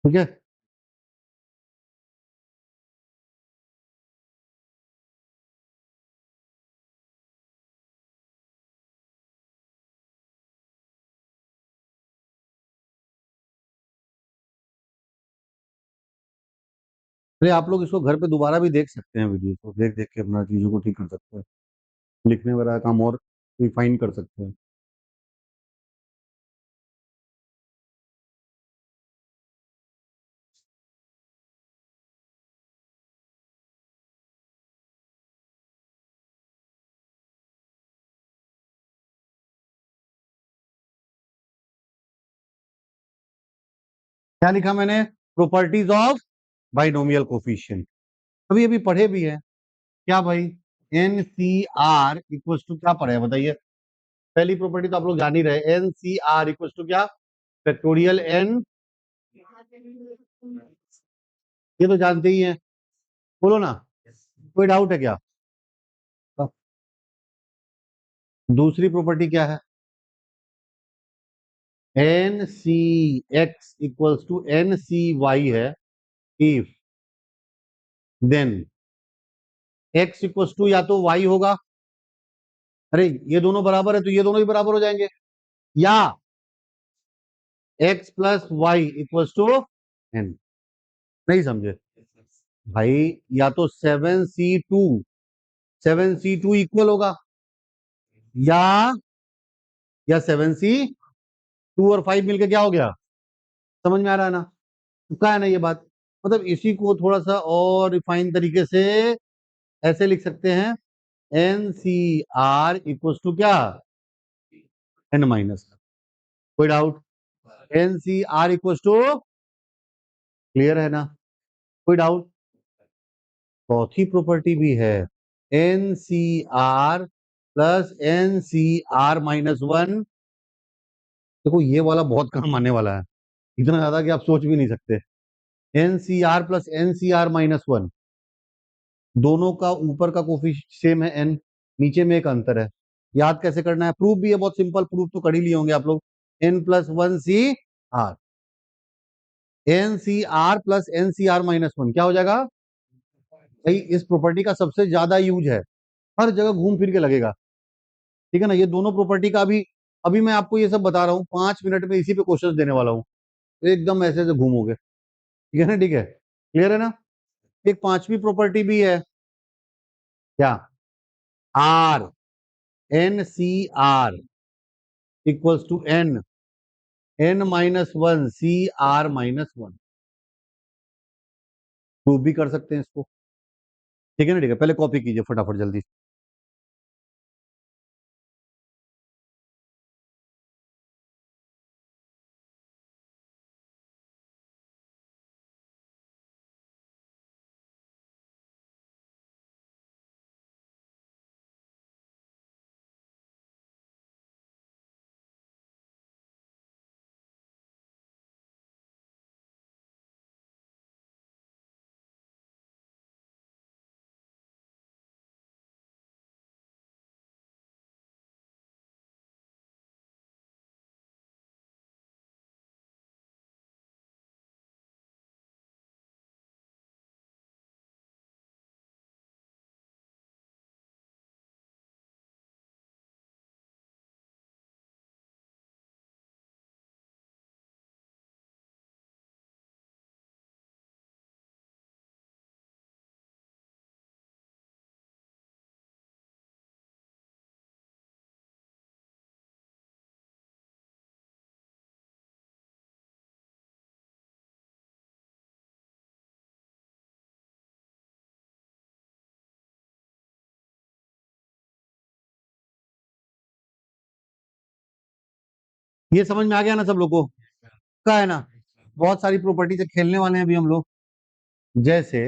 ठीक है। अरे आप लोग इसको घर पे दोबारा भी देख सकते हैं, वीडियो को देख देख के अपना चीजों को ठीक कर सकते हैं। लिखने वगैरह काम और रिफाइन कर सकते हैं। क्या लिखा मैंने? Properties of binomial coefficient. अभी अभी पढ़े भी है। क्या भाई? NCR इक्वल टू क्या पढ़े हैं बताइए? पहली प्रॉपर्टी तो आप लोग जान ही रहे। NCR इक्वल टू क्या? Factorial n। ये तो जानते ही हैं। बोलो ना, कोई डाउट है क्या? दूसरी प्रॉपर्टी क्या है? NCX इक्वल्स टू NCY है। If then x equals to या तो y होगा। अरे ये दोनों बराबर है तो ये दोनों ही बराबर हो जाएंगे। या x + y equals to n। नहीं समझे भाई? या तो 7C2 इक्वल होगा, या 7C2 और 5 मिलके क्या हो गया? समझ में आ रहा है ना? तो क्या है ना ये बात? मतलब इसी को थोड़ा सा और रिफाइन तरीके से ऐसे लिख सकते हैं N C R equal to क्या, एन माइनस। कोई doubt? N C R equal to, clear है ना? कोई डाउट? चौथी प्रॉपर्टी भी है, N C R plus N C R minus one. देखो ये वाला बहुत काम आने वाला है, इतना ज्यादा कि आप सोच भी नहीं सकते। N C R plus N C R minus one, दोनों का ऊपर का कोफिशिएंट सेम है एन, नीचे में एक अंतर है। याद कैसे करना है? प्रूफ भी है बहुत सिंपल, प्रूफ तो कर ही लिए होंगे आप लोग। N plus one C R, N C R plus N C R minus one क्या हो जाएगा भाई? इस प्रॉपर्टी का सबसे ज्यादा यूज है, हर जगह घूम फिर के लगेगा। ठीक है ना? ये दोनों प्रॉपर्टी का अभी अभी मैं आपको ये सब बता रहा हूँ, 5 मिनट में इसी पे क्वेश्चन देने वाला हूँ, एकदम ऐसे ऐसे घूमोगे। ठीक है ना? ठीक है, क्लियर है ना? एक पांचवी प्रॉपर्टी भी है, क्या? R, N C R equals to N, N minus one C R minus one. Prove भी कर सकते हैं इसको। ठीक है ना? ठीक है, पहले कॉपी कीजिए फटाफट जल्दी। ये समझ में आ गया ना सब लोग को? का है ना? बहुत सारी प्रॉपर्टी से खेलने वाले हैं अभी हम लोग। जैसे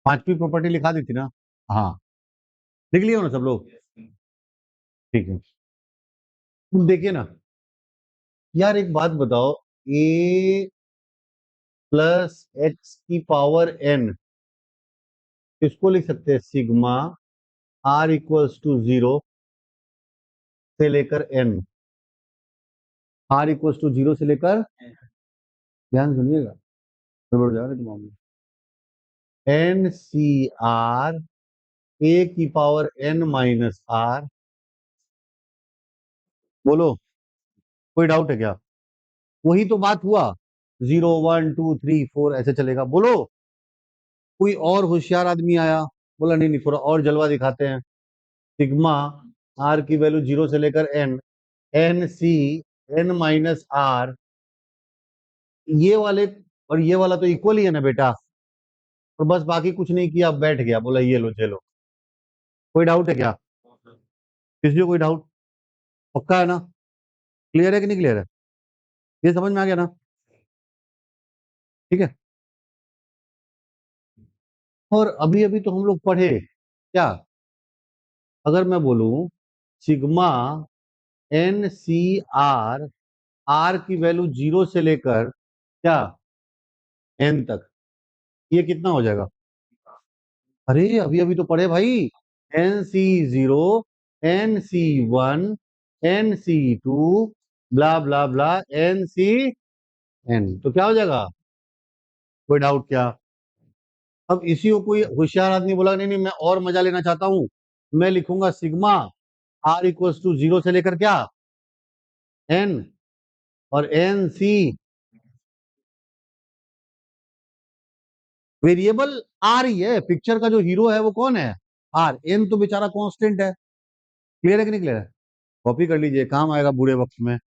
पांचवी प्रॉपर्टी लिखा दी थी ना? हाँ, लिख लिया हो ना सब लोग? ठीक है, तुम देखिए ना यार, एक बात बताओ, ए प्लस एक्स की पावर एन, इसको लिख सकते हैं sigma R equals to zero से लेकर N, R equals to zero से लेकर, ध्यान सुनिएगा, गड़बड़ जा रहा है दिमाग में। एन सी आर, ए की पावर एन माइनस आर। बोलो, कोई डाउट है क्या? वही तो बात हुआ, 0 1 2 3 4 ऐसे चलेगा। बोलो, कोई और होशियार आदमी आया, बोला नहीं नहीं थोड़ा और जलवा दिखाते हैं। सिग्मा आर की वैल्यू जीरो से लेकर N, N C N minus R, ये वाले और ये वाला तो इक्वल ही है ना बेटा। और बस बाकी कुछ नहीं किया, बैठ गया, बोला ये लो चलो। कोई डाउट है क्या? किसी को कोई डाउट? पक्का है ना? क्लियर है कि नहीं क्लियर है? ये समझ में आ गया ना? ठीक है। और अभी अभी तो हम लोग पढ़े क्या, अगर मैं बोलूं sigma N C R, R की वैल्यू जीरो से लेकर क्या, एन तक, ये कितना हो जाएगा? अरे अभी अभी तो पढ़े भाई, N C zero, N C one, N C two, blah blah blah, N C N, तो क्या हो जाएगा? कोई डाउट क्या? अब इसी को कोई होशियार आदमी बोला नहीं नहीं मैं और मजा लेना चाहता हूं, मैं लिखूंगा sigma R equals to zero से लेकर क्या, एन, और एन सी, वेरिएबल आर ही है, पिक्चर का जो हीरो है वो कौन है? आर, एन तो बेचारा कांस्टेंट है। क्लियर है कि नहीं क्लियर है? कॉपी कर लीजिए, काम आएगा बुरे वक्त में।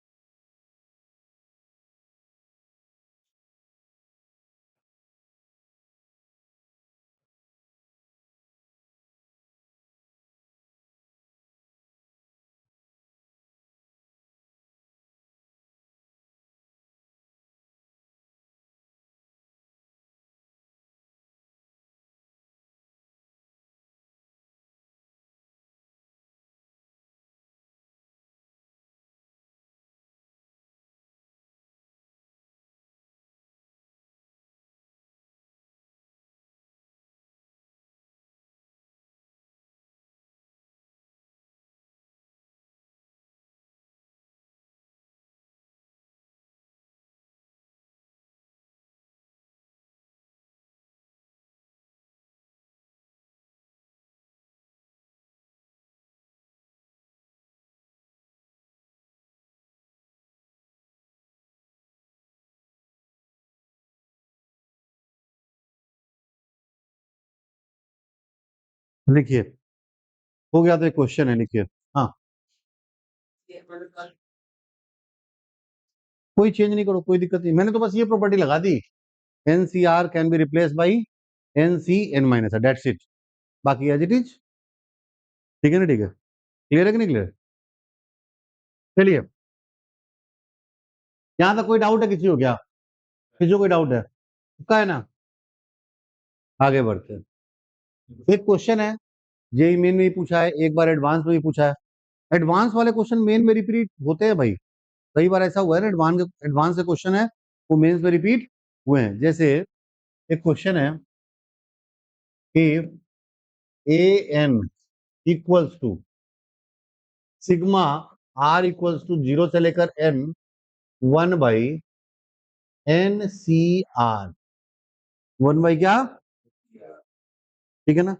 लिखिए, हो गया तो एक क्वेश्चन है, लिखिए। हाँ, कोई चेंज नहीं करो, कोई दिक्कत नहीं, मैंने तो बस ये प्रॉपर्टी लगा दी, N C R can be replace by N C N minus, that's it, बाकी एज इट इज। ठीक है ना, ठीक है, क्लियर है कि नहीं क्लियर? चलिए, यहां तक कोई डाउट है किसी को क्या? किसी को कोई डाउट है? पक्का है ना? आगे बढ़ते हैं। एक क्वेश्चन है, जेई मेन में भी पूछा है, एक बार एडवांस में भी पूछा है। एडवांस वाले क्वेश्चन मेन में रिपीट होते हैं भाई, कई बार ऐसा हुआ है ना, एडवांस एडवांस के क्वेश्चन है वो मेंस में रिपीट हुए हैं। जैसे एक क्वेश्चन है कि A N equals to sigma R equals to 0 से लेकर N 1 by N C R, 1 by क्या? ठीक है ना?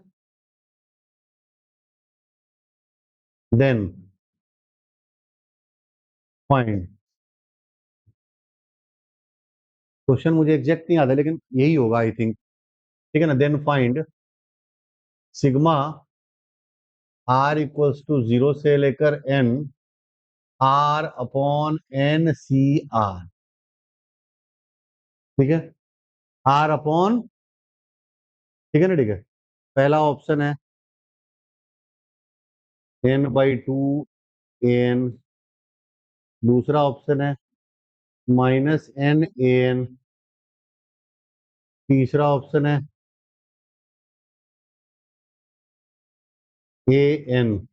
देन फाइंड, क्वेश्चन मुझे एग्जैक्ट नहीं आता लेकिन यही होगा आई थिंक। ठीक है ना? Then find sigma R equals to 0 से लेकर N R upon N C R. ठीक है, आर अपॉन, ठीक है ना, ठीक है। पहला ऑप्शन है n/2 an, दूसरा ऑप्शन है -n an, तीसरा ऑप्शन है an,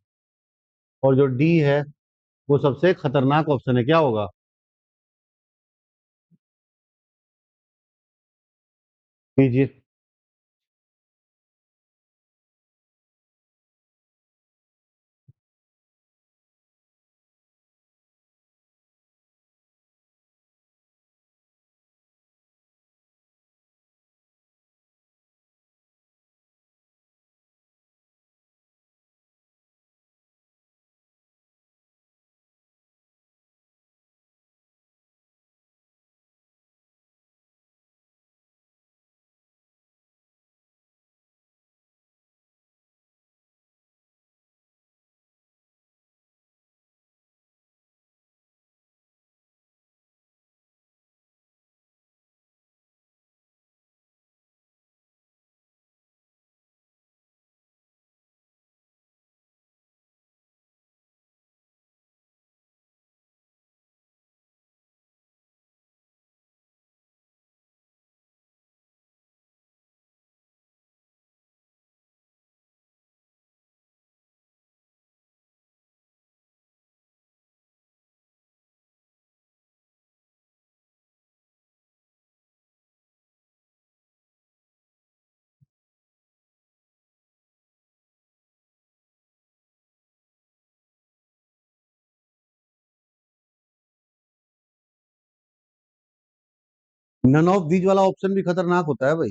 और जो डी है वो सबसे खतरनाक ऑप्शन है, क्या होगा? कीजिए। नन ऑफ दीज वाला ऑप्शन भी खतरनाक होता है भाई।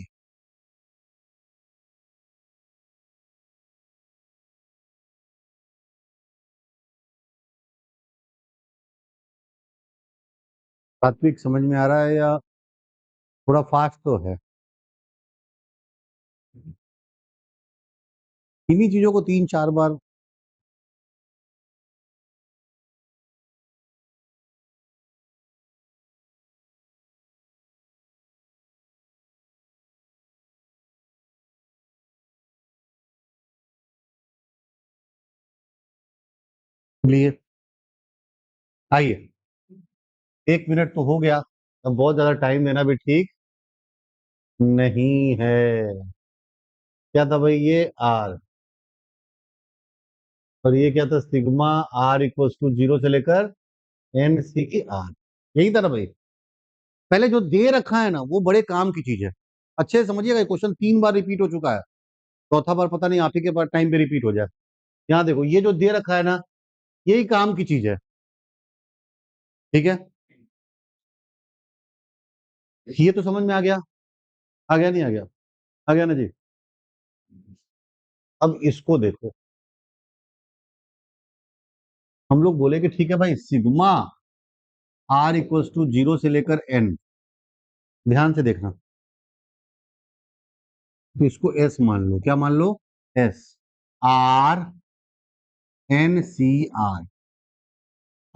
सात्विक समझ में आ रहा है या थोड़ा फास्ट तो है? इन्हीं चीजों को 3-4 बार। लिए, आइए, 1 मिनट तो हो गया, अब बहुत ज्यादा टाइम देना भी ठीक नहीं है। क्या था भाई? ये आर, और ये क्या था? सिग्मा आर इक्वल्स टू 0 से लेकर एन सी आर, यही था ना भाई? पहले जो दे रखा है ना वो बड़े काम की चीज है, अच्छे से समझिएगा, क्वेश्चन 3 बार रिपीट हो चुका है, चौथा बार पता नहीं आप ही के पास टाइम पे रिपीट हो जाए। यहाँ देखो, ये जो दे रखा है ना, यही काम की चीज है। ठीक है, ये तो समझ में आ गया? आ गया नहीं आ गया? आ गया ना जी? अब इसको देखो, हम लोग बोले कि ठीक है भाई, सिग्मा आर इक्वल्स टू 0 से लेकर एन, ध्यान से देखना, तो इसको एस मान लो, क्या मान लो? S. R N C R,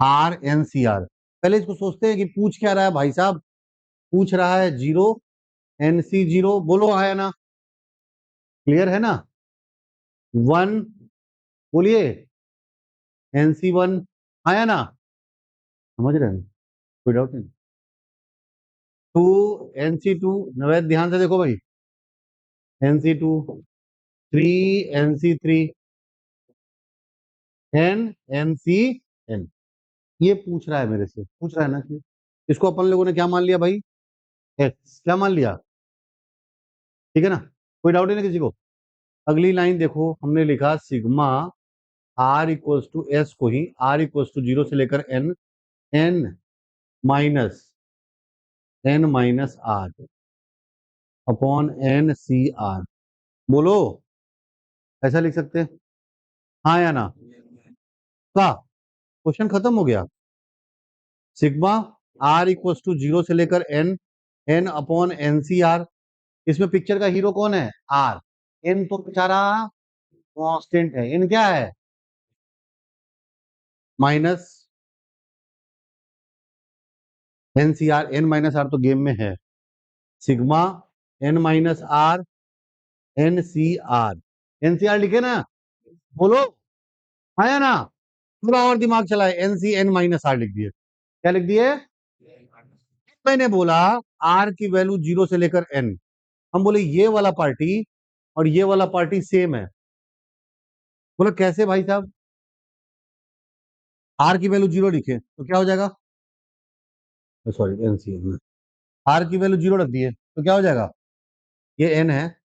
R N C R. पहले इसको सोचते हैं कि पूछ क्या रहा है भाई साहब। पूछ रहा है जीरो एन सी जीरो, बोलो हाँ या ना, क्लियर है ना। वन, बोलिए एन सी वन, हाँ या ना, समझ रहे हैं, कोई डाउट नहीं। Two N C two, Naved ध्यान से देखो भाई, N C two, three N C three, N N C N. ये पूछ रहा है मेरे से, पूछ रहा है ना कि इसको अपन लोगों ने क्या मान लिया भाई, एक्स, क्या मान लिया, ठीक है ना, कोई डाउट ही नहीं किसी को। अगली लाइन देखो, हमने लिखा सिग्मा आर इक्वल्स टू एस को ही आर इक्वल्स टू जीरो से लेकर N, N minus, N minus R upon N C R, बोलो ऐसा लिख सकते हैं, हाँ या ना, का क्वेश्चन खत्म हो गया। Sigma R equals to zero से लेकर N, N upon N C R. इसमें पिक्चर का हीरो कौन है, आर। एन तो बेचारा कांस्टेंट है, एन क्या है, minus N C R, N minus R तो गेम में है। Sigma N minus R N C R, N C R लिखे ना, बोलो आया ना, थोड़ा और दिमाग चलाए, N C N minus R लिख दिए, क्या लिख दिए। मैंने बोला आर की वैल्यू जीरो से लेकर एन, हम बोले ये वाला पार्टी और ये वाला पार्टी सेम है। बोले कैसे भाई साहब, आर की वैल्यू जीरो लिखे तो क्या हो जाएगा, sorry N C N, R की वैल्यू जीरो रख दिए तो क्या हो जाएगा, ये एन है,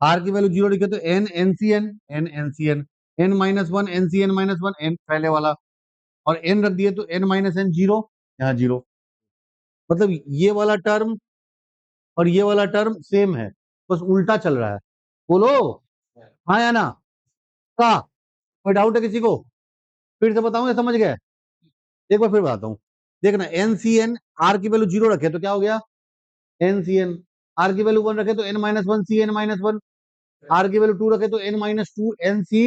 आर की वैल्यू जीरो लिखे तो N N C N, N N C N, N minus one N C N minus one, N पहले वाला, और एन रख दिए तो एन माइनस एन जीरो, यहाँ जीरो। मतलब ये वाला टर्म और ये वाला टर्म सेम है, बस उल्टा चल रहा है, बोलो हाँ या ना, का कोई डाउट है किसी को, फिर से बताऊं या समझ गए, एक बार फिर बताता हूँ। देखना एन सी एन, आर की वैल्यू जीरो रखे तो क्या हो गया, एन सी एन, आर की वैल्यू वन रखे तो N minus one C N minus one, R की वैल्यू टू रखे तो N minus two N C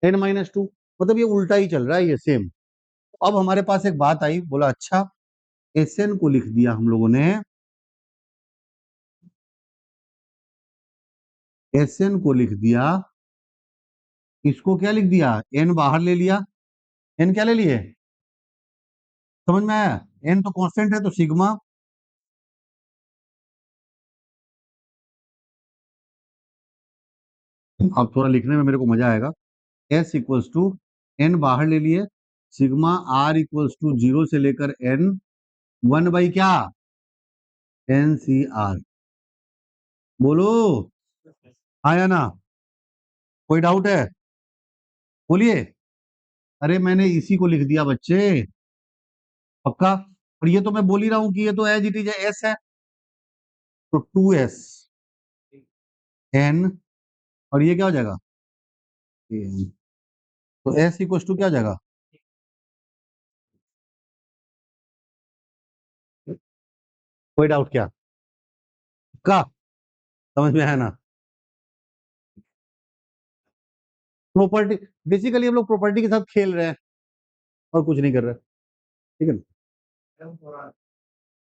N minus two. मतलब ये उल्टा ही चल रहा है, ये सेम। अब हमारे पास एक बात आई, बोला अच्छा एस एन को लिख दिया हम लोगों ने, एस एन को लिख दिया, इसको क्या लिख दिया, एन बाहर ले लिया, एन क्या ले लिए, समझ में आया, एन तो कांस्टेंट है तो सिग्मा, अब थोड़ा लिखने में मेरे को मजा आएगा, एस इक्वल्स टू, एन बाहर ले लिए, sigma R equals to zero से लेकर एन, वन बाई क्या, एन सी आर, बोलो आया ना, कोई डाउट है, बोलिए। अरे मैंने इसी को लिख दिया बच्चे, पक्का। और ये तो मैं बोल ही रहा हूं कि ये तो एज इट इज एस है, तो टू एस एन, और ये क्या हो जाएगा, एन। तो एस इक्वल्स टू क्या हो जाएगा, कोई डाउट क्या, का समझ में आया ना। प्रॉपर्टी, बेसिकली हम लोग प्रॉपर्टी के साथ खेल रहे हैं और कुछ नहीं कर रहे हैं, ठीक है ना।